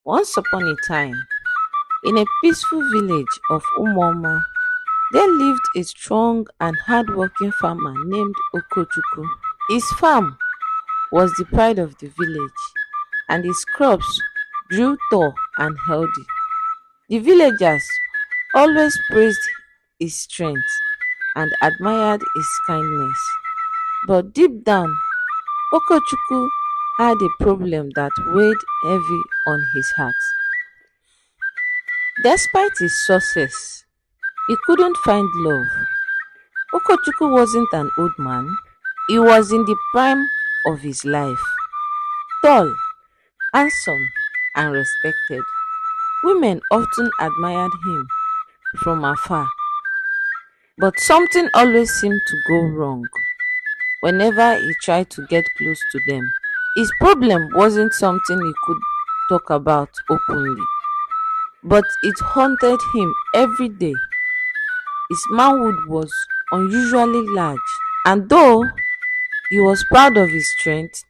Once upon a time, in a peaceful village of Umoma, there lived a strong and hardworking farmer named Okechukwu. His farm was the pride of the village, and his crops grew tall and healthy. The villagers always praised his strength and admired his kindness. But deep down, Okechukwu had a problem that weighed heavy on his heart. Despite his success, he couldn't find love. Okechukwu wasn't an old man, he was in the prime of his life. Tall, handsome, and respected. Women often admired him from afar, but something always seemed to go wrong whenever he tried to get close to them. His problem wasn't something he could talk about openly, but it haunted him every day. His manhood was unusually large, and though he was proud of his strength,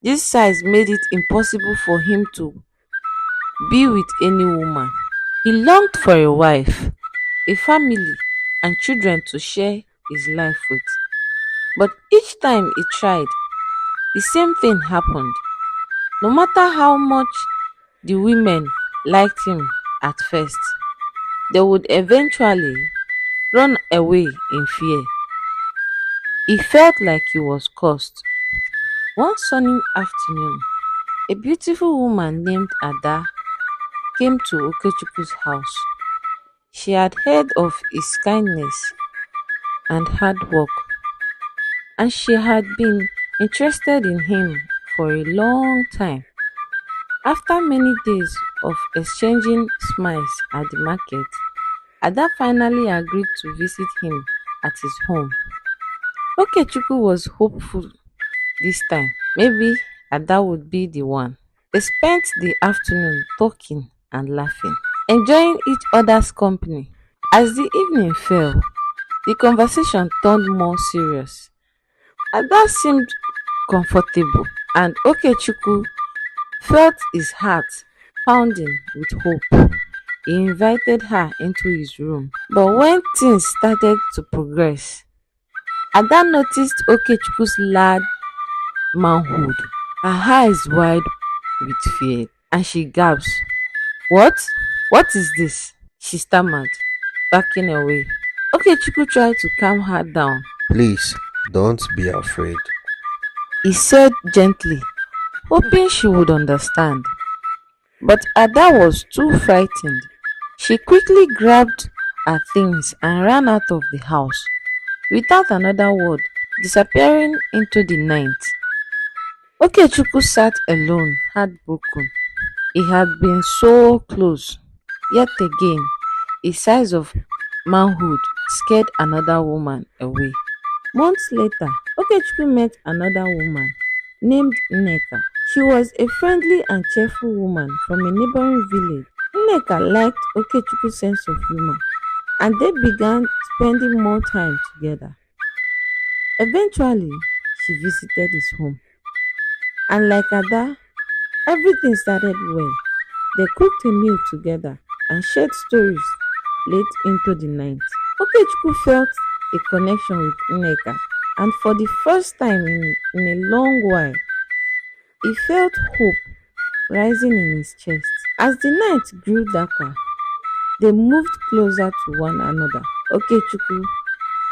this size made it impossible for him to be with any woman. He longed for a wife, a family, and children to share his life with. But each time he tried, the same thing happened. No matter how much the women liked him at first, they would eventually run away in fear. He felt like he was cursed. One sunny afternoon, a beautiful woman named Ada came to Okechukwu's house. She had heard of his kindness and hard work, and she had been interested in him for a long time. After many days of exchanging smiles at the market, Ada finally agreed to visit him at his home. Okechukwu was hopeful this time. Maybe Ada would be the one. They spent the afternoon talking and laughing, enjoying each other's company. As the evening fell, the conversation turned more serious. Ada seemed comfortable, and Okechukwu felt his heart pounding with hope. He invited her into his room. But when things started to progress, Ada noticed Okechukwu's large manhood, her eyes wide with fear, and she gasped. What? What is this? She stammered, backing away. Okechukwu tried to calm her down. Please, don't be afraid. He said gently, hoping she would understand. But Ada was too frightened. She quickly grabbed her things and ran out of the house without another word, disappearing into the night. Okechukwu sat alone, heartbroken. He had been so close, yet again, his size of manhood scared another woman away. Months later, Okechukwu met another woman named Nneka. She was a friendly and cheerful woman from a neighboring village. Nneka liked Okechukwu's sense of humor, and they began spending more time together. Eventually, she visited his home, and like Ada, everything started well. They cooked a meal together and shared stories late into the night. Okechukwu felt a connection with Nneka, and for the first time in a long while, he felt hope rising in his chest. As the night grew darker, they moved closer to one another. Okechukwu,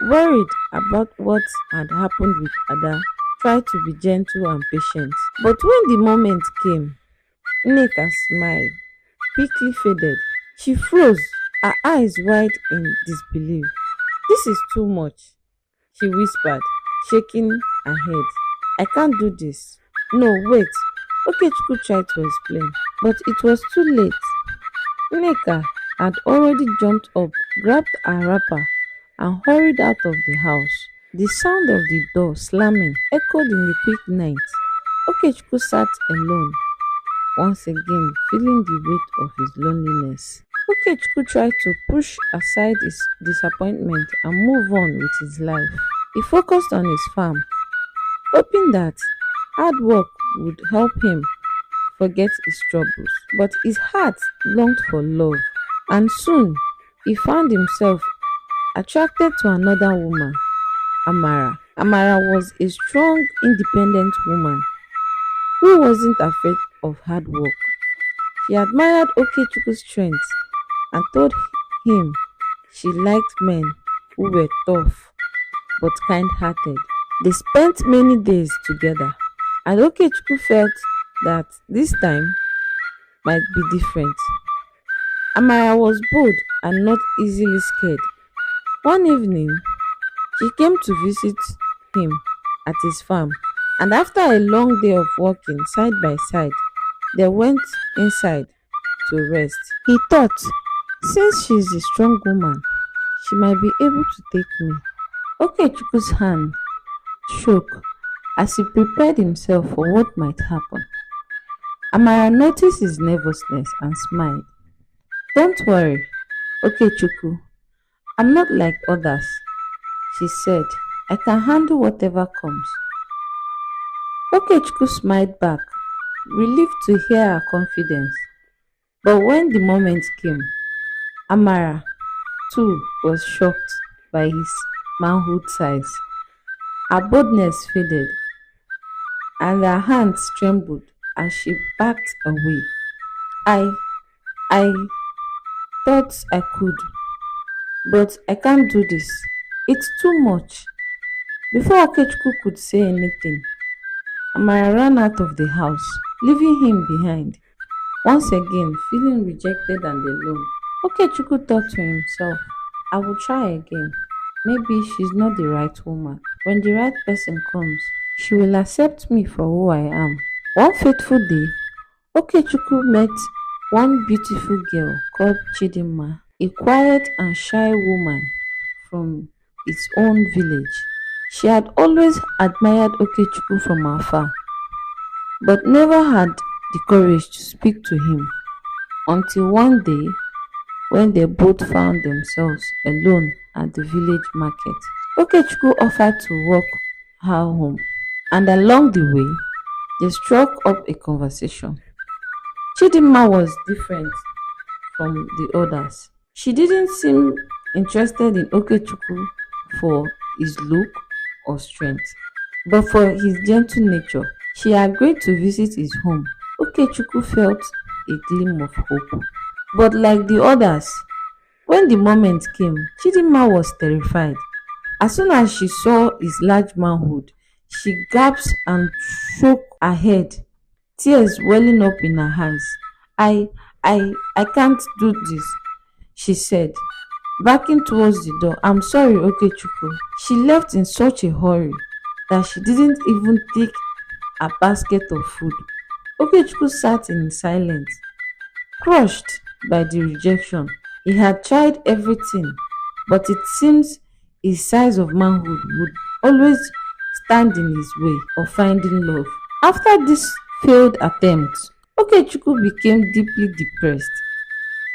worried about what had happened with Ada, tried to be gentle and patient. But when the moment came, Nneka's smile quickly faded. She froze, her eyes wide in disbelief. "This is too much," she whispered, shaking her head. "I can't do this." "No, wait." Okechukwu tried to explain, but it was too late. Nneka had already jumped up, grabbed her wrapper, and hurried out of the house. The sound of the door slamming echoed in the quick night. Okechukwu sat alone, once again feeling the weight of his loneliness. Okechukwu tried to push aside his disappointment and move on with his life. He focused on his farm, hoping that hard work would help him forget his troubles, but his heart longed for love. And soon he found himself attracted to another woman, Amara. Amara was a strong, independent woman who wasn't afraid of hard work. She admired Okechukwu's strength and told him she liked men who were tough but kind hearted. They spent many days together, and Okechukwu felt that this time might be different. Amara was bold and not easily scared. One evening, she came to visit him at his farm, and after a long day of walking side by side, they went inside to rest. He thought, since she is a strong woman, she might be able to take me. Okechukwu's hand shook as he prepared himself for what might happen. Amara noticed his nervousness and smiled. Don't worry, Okechukwu. I'm not like others, she said. I can handle whatever comes. Okechukwu smiled back, relieved to hear her confidence. But when the moment came, Amara, too, was shocked by his manhood size. Her boldness faded, and her hands trembled as she backed away. I, I thought I could, but I can't do this. It's too much. Before Okechukwu could say anything, Amara ran out of the house, leaving him behind, once again feeling rejected and alone. Okechukwu thought to himself, I will try again. Maybe she's not the right woman. When the right person comes, she will accept me for who I am. One fateful day, Okechukwu met one beautiful girl called Chidinma, a quiet and shy woman from its own village. She had always admired Okechukwu from afar, but never had the courage to speak to him until one day when they both found themselves alone at the village market. Okechukwu offered to walk her home, and along the way, they struck up a conversation. Chidinma was different from the others. She didn't seem interested in Okechukwu for his look or strength, but for his gentle nature. She agreed to visit his home. Okechukwu felt a gleam of hope. But like the others, when the moment came, Chidinma was terrified. As soon as she saw his large manhood, she gasped and shook her head, tears welling up in her eyes. I can't do this, she said, backing towards the door. I'm sorry, Okechukwu. She left in such a hurry that she didn't even take a basket of food. Okechukwu sat in silence, crushed by the rejection. He had tried everything, but it seems his size of manhood would always stand in his way of finding love. After this failed attempt, Okechukwu became deeply depressed.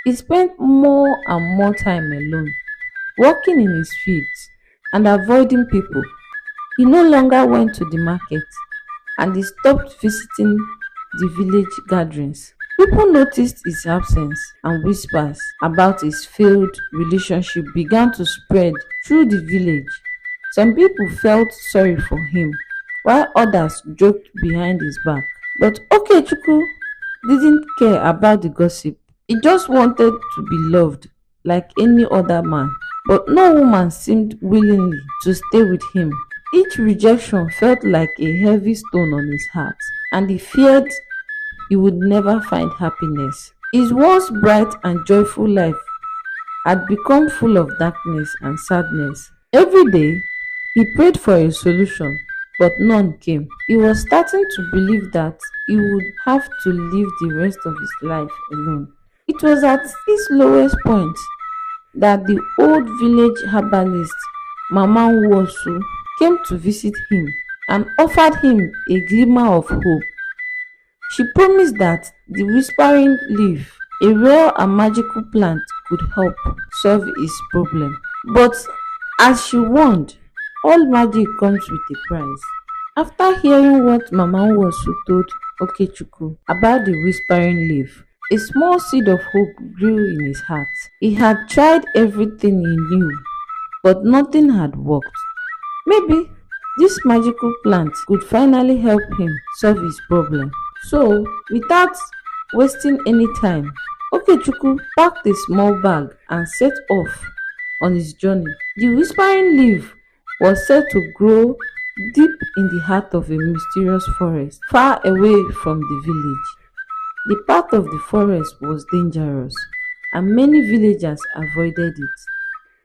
He spent more and more time alone, working in his fields and avoiding people. He no longer went to the market, and he stopped visiting the village gatherings. People noticed his absence, and whispers about his failed relationship began to spread through the village. Some people felt sorry for him, while others joked behind his back. But Okechukwu didn't care about the gossip. He just wanted to be loved like any other man. But no woman seemed willingly to stay with him. Each rejection felt like a heavy stone on his heart, and he feared he would never find happiness. His once bright and joyful life had become full of darkness and sadness. Every day, he prayed for a solution, but none came. He was starting to believe that he would have to live the rest of his life alone. It was at his lowest point that the old village herbalist, Mama Nwosu, came to visit him and offered him a glimmer of hope. She promised that the whispering leaf, a rare and magical plant, could help solve his problem. But as she warned, all magic comes with a price. After hearing what Mama Nwosu told Okechukwu about the whispering leaf. A small seed of hope grew in his heart. He had tried everything he knew, but nothing had worked. Maybe this magical plant could finally help him solve his problem. So, without wasting any time, Okechukwu packed a small bag and set off on his journey. The whispering leaf was said to grow deep in the heart of a mysterious forest, far away from the village. The path of the forest was dangerous, and many villagers avoided it.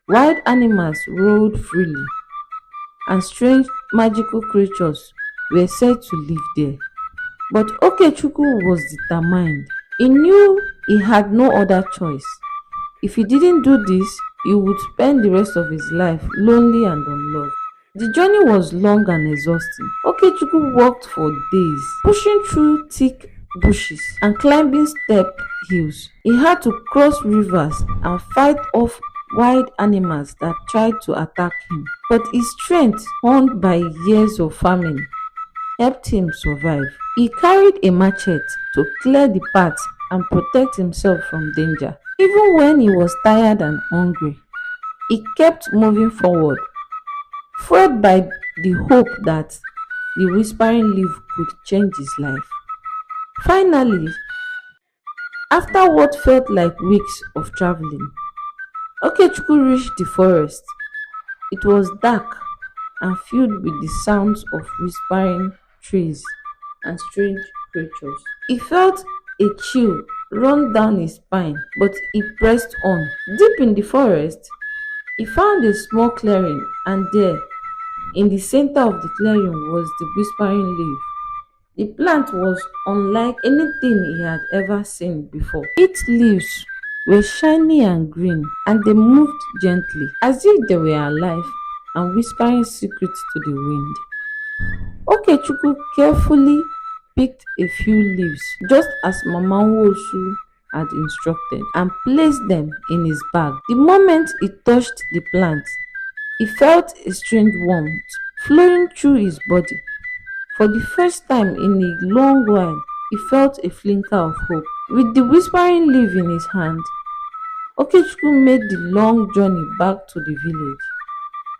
Wild animals roamed freely, and strange magical creatures were said to live there. But Okechukwu was determined. He knew he had no other choice. If he didn't do this, he would spend the rest of his life lonely and unloved. The journey was long and exhausting. Okechukwu walked for days, pushing through thick bushes and climbing steep hills. He had to cross rivers and fight off wild animals that tried to attack him. But his strength, honed by years of farming, helped him survive. He carried a machete to clear the path and protect himself from danger. Even when he was tired and hungry, he kept moving forward, fueled by the hope that the whispering leaf could change his life. Finally, after what felt like weeks of traveling, Okechukwu reached the forest. It was dark and filled with the sounds of whispering trees and strange creatures. He felt a chill run down his spine, but he pressed on. Deep in the forest, he found a small clearing, and there, in the center of the clearing, was the whispering leaf. The plant was unlike anything he had ever seen before. Its leaves were shiny and green, and they moved gently, as if they were alive and whispering secrets to the wind. Okechukwu carefully picked a few leaves, just as Mama Nwosu had instructed, and placed them in his bag. The moment he touched the plant, he felt a strange warmth flowing through his body. For the first time in a long while, he felt a flicker of hope. With the whispering leaf in his hand, Okechukwu made the long journey back to the village,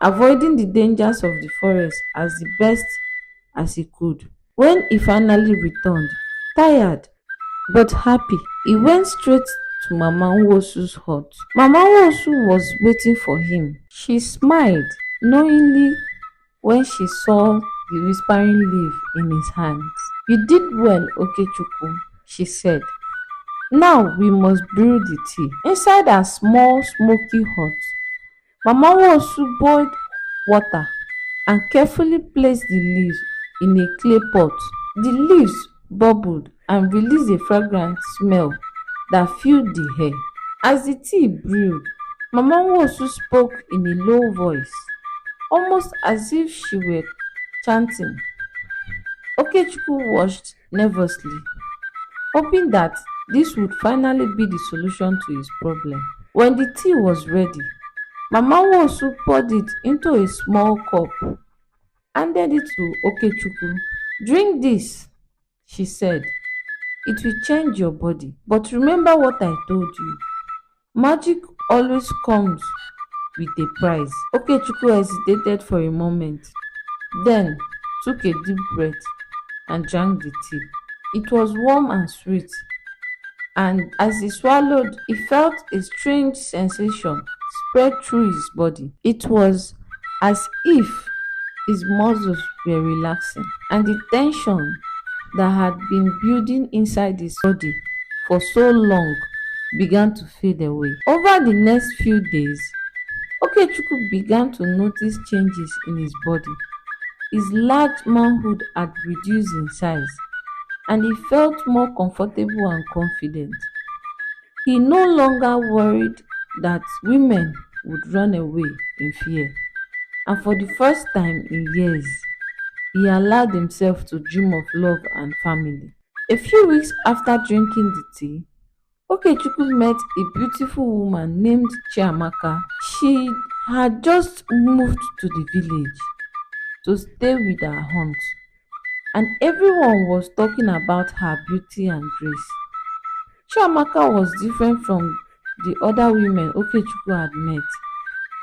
avoiding the dangers of the forest as the best as he could. When he finally returned, tired but happy, he went straight to Mama Nwosu's hut. Mama Nwosu was waiting for him. She smiled knowingly when she saw the whispering leaf in his hands. "You did well, Okechukwu," she said. "Now we must brew the tea." Inside her small smoky hut, Mama Nwosu boiled water and carefully placed the leaves in a clay pot. The leaves bubbled and released a fragrant smell that filled the air. As the tea brewed, Mama Nwosu spoke in a low voice, almost as if she were chanting. Okechukwu watched nervously, hoping that this would finally be the solution to his problem. When the tea was ready, Mama Nwosu poured it into a small cup, handed it to Okechukwu. "Drink this," she said. "It will change your body. But remember what I told you. Magic always comes with a price." Okechukwu hesitated for a moment, then took a deep breath and drank the tea. It was warm and sweet, and as he swallowed, he felt a strange sensation spread through his body. It was as if his muscles were relaxing, and the tension that had been building inside his body for so long began to fade away. Over the next few days, Okechukwu began to notice changes in his body. His large manhood had reduced in size, and he felt more comfortable and confident. He no longer worried that women would run away in fear, and for the first time in years, he allowed himself to dream of love and family. A few weeks after drinking the tea, Okechukwu met a beautiful woman named Chiamaka. She had just moved to the village to stay with her aunt. and everyone was talking about her beauty and grace. Chiamaka was different from the other women Okechukwu had met.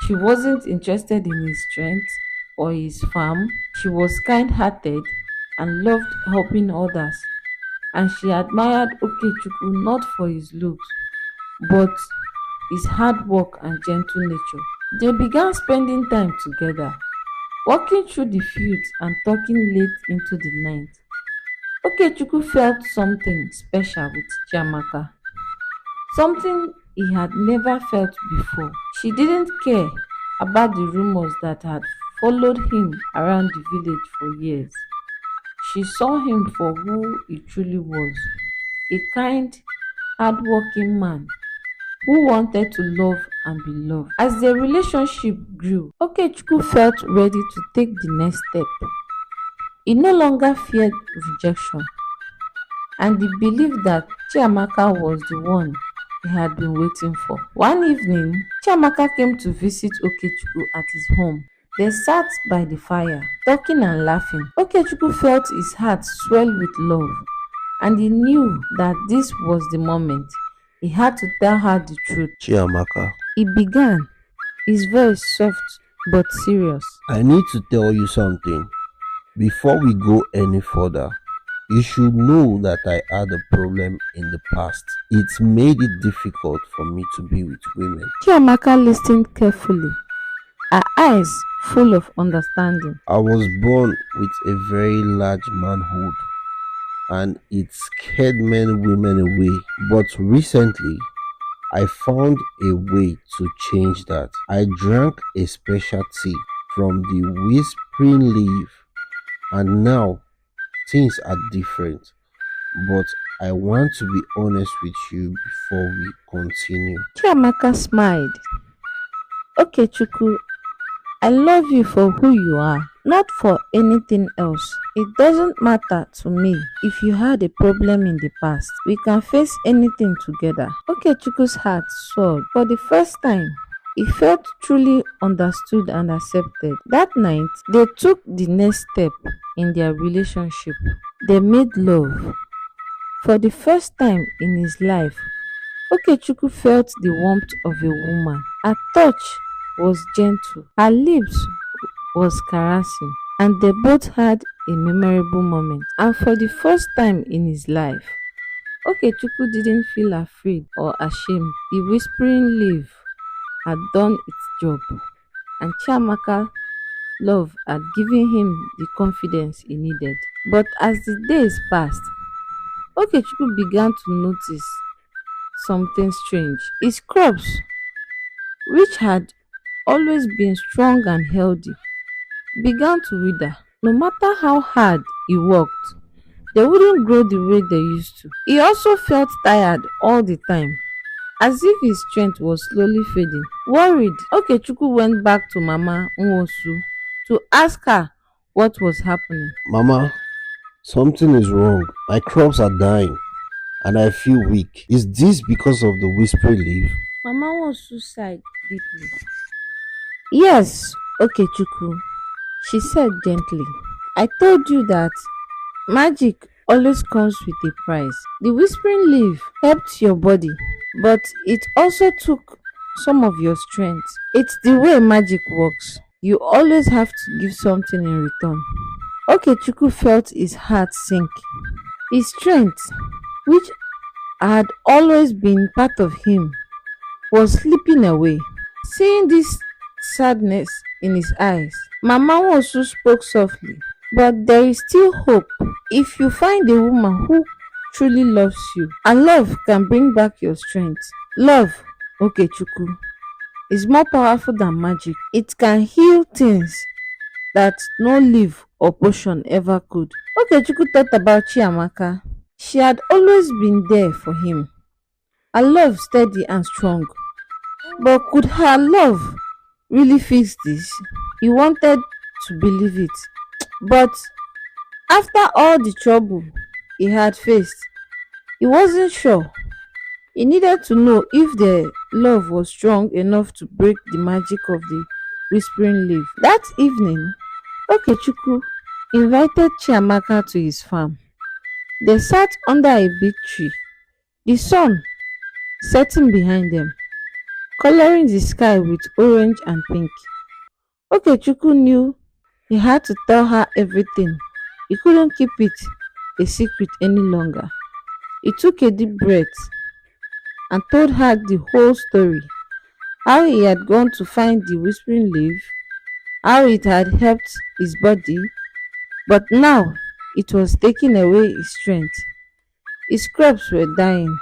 She wasn't interested in his strength or his farm. She was kind hearted and loved helping others. And she admired Okechukwu not for his looks, but his hard work and gentle nature. They began spending time together, walking through the fields and talking late into the night. Okechukwu felt something special with Chiamaka, something he had never felt before. She didn't care about the rumors that had followed him around the village for years. She saw him for who he truly was, a kind, hardworking man who wanted to love and be loved. As their relationship grew, Okechukwu felt ready to take the next step. He no longer feared rejection, and he believed that Chiamaka was the one he had been waiting for. One evening, Chiamaka came to visit Okechukwu at his home. They sat by the fire, talking and laughing. Okechukwu felt his heart swell with love, and he knew that this was the moment. He had to tell her the truth. Chiamaka, He began, his voice soft but serious. I need to tell you something. Before we go any further, you should know that I had a problem in the past. It made it difficult for me to be with women. Chiamaka listened carefully, her eyes full of understanding. I was born with a very large manhood and it scared many women away. But recently, I found a way to change that. I drank a special tea from the whispering leaf and now things are different. But I want to be honest with you before we continue. Chiamaka smiled. Okechukwu, I love you for who you are, not for anything else. It doesn't matter to me if you had a problem in the past. We can face anything together. Okechukwu's heart soared. For the first time, he felt truly understood and accepted. That night, they took the next step in their relationship. They made love. For the first time in his life, Okechukwu felt the warmth of a woman. Her touch was gentle, her lips was caressing, and they both had a memorable moment. And for the first time in his life, Okechukwu didn't feel afraid or ashamed. The whispering leaf had done its job, and Chiamaka love had given him the confidence he needed. But as the days passed, Okechukwu began to notice something strange. His crops, which had always been strong and healthy, began to wither. No matter how hard he worked, they wouldn't grow the way they used to. He also felt tired all the time, as if his strength was slowly fading. Worried, Okechukwu went back to Mama Nwosu to ask her what was happening. Mama, something is wrong. My crops are dying and I feel weak. Is this because of the whispering leaf? Mama Nwosu sighed deeply. Yes, Okechukwu, she said gently. I told you that magic always comes with a price. The whispering leaf helped your body, but it also took some of your strength. It's the way magic works. You always have to give something in return. Okechukwu felt his heart sink. His strength, which had always been part of him, was slipping away. Seeing this sadness in his eyes, Mama Nwosu spoke softly. But there is still hope. If you find a woman who truly loves you, and love can bring back your strength. Love, Okechukwu, is more powerful than magic. It can heal things that no leaf or potion ever could. Okechukwu thought about Chiamaka. She had always been there for him. Her love steady and strong. But could her love really fix this? He wanted to believe it. But after all the trouble he had faced, he wasn't sure. He needed to know if the love was strong enough to break the magic of the whispering leaf. That evening, Okechukwu invited Chiamaka to his farm. They sat under a big tree, the sun setting behind them, coloring the sky with orange and pink. Okechukwu knew he had to tell her everything. He couldn't keep it a secret any longer. He took a deep breath and told her the whole story, how he had gone to find the whispering leaf, how it had helped his body, but now it was taking away his strength. His crops were dying,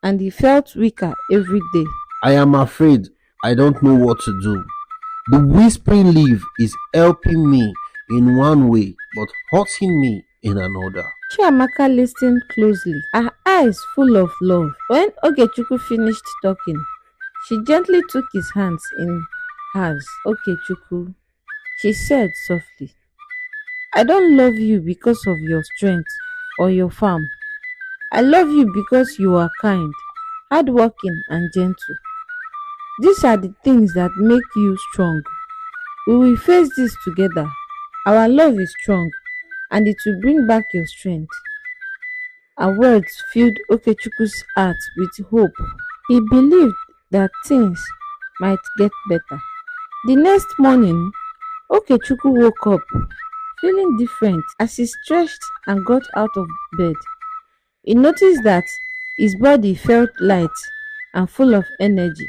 and he felt weaker every day. I am afraid I don't know what to do. The whispering leaf is helping me in one way but hurting me in another. Chiamaka listened closely, her eyes full of love. When Okechukwu finished talking, she gently took his hands in hers. Okechukwu, she said softly, I don't love you because of your strength or your farm. I love you because you are kind, hardworking, and gentle. These are the things that make you strong. We will face this together. Our love is strong, and it will bring back your strength. Her words filled Okechukwu's heart with hope. He believed that things might get better. The next morning, Okechukwu woke up feeling different as he stretched and got out of bed. He noticed that his body felt light and full of energy.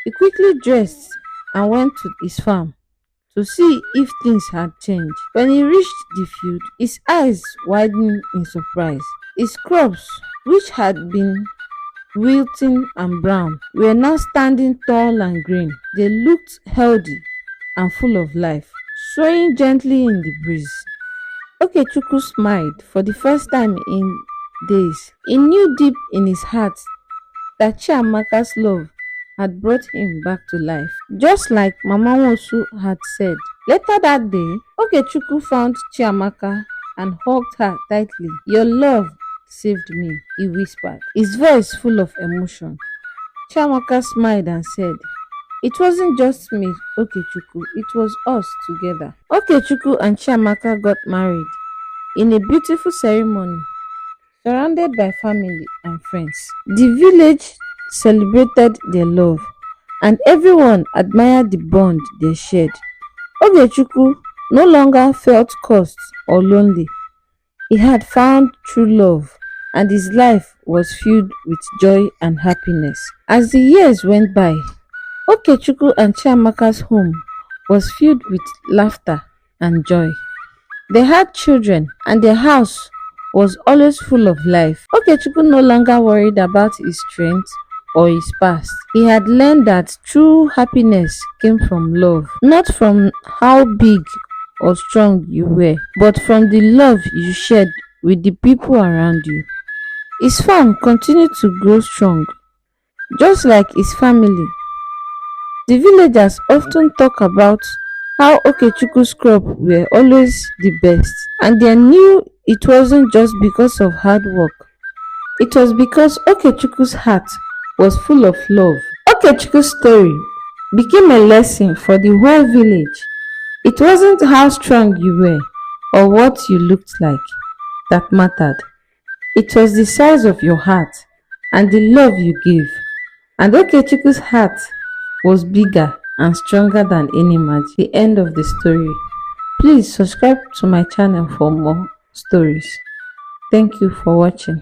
He quickly dressed and went to his farm to see if things had changed. When he reached the field, his eyes widened in surprise. His crops, which had been wilting and brown, were now standing tall and green. They looked healthy and full of life, swaying gently in the breeze. Okechukwu smiled for the first time in days. He knew deep in his heart that Chiamaka's love had brought him back to life, just like Mama Nwosu had said. Later that day, Okechukwu found Chiamaka and hugged her tightly. Your love saved me, he whispered, his voice full of emotion. Chiamaka smiled and said, it wasn't just me, Okechukwu, it was us together. Okechukwu and Chiamaka got married in a beautiful ceremony surrounded by family and friends. The village celebrated their love, and everyone admired the bond they shared. Okechukwu no longer felt cursed or lonely. He had found true love, and his life was filled with joy and happiness. As the years went by, Okechukwu and Chiamaka's home was filled with laughter and joy. They had children, and their house was always full of life. Okechukwu no longer worried about his strength or his past. He had learned that true happiness came from love, not from how big or strong you were, but from the love you shared with the people around you. His farm continued to grow strong, just like his family. The villagers often talk about how Okechukwu's crops were always the best, and they knew it wasn't just because of hard work. It was because Okechukwu's heart was full of love. Okechukwu's story became a lesson for the whole village. It wasn't how strong you were or what you looked like that mattered. It was the size of your heart and the love you gave. And Okechukwu's heart was bigger and stronger than any magic. The end of the story. Please subscribe to my channel for more stories. Thank you for watching.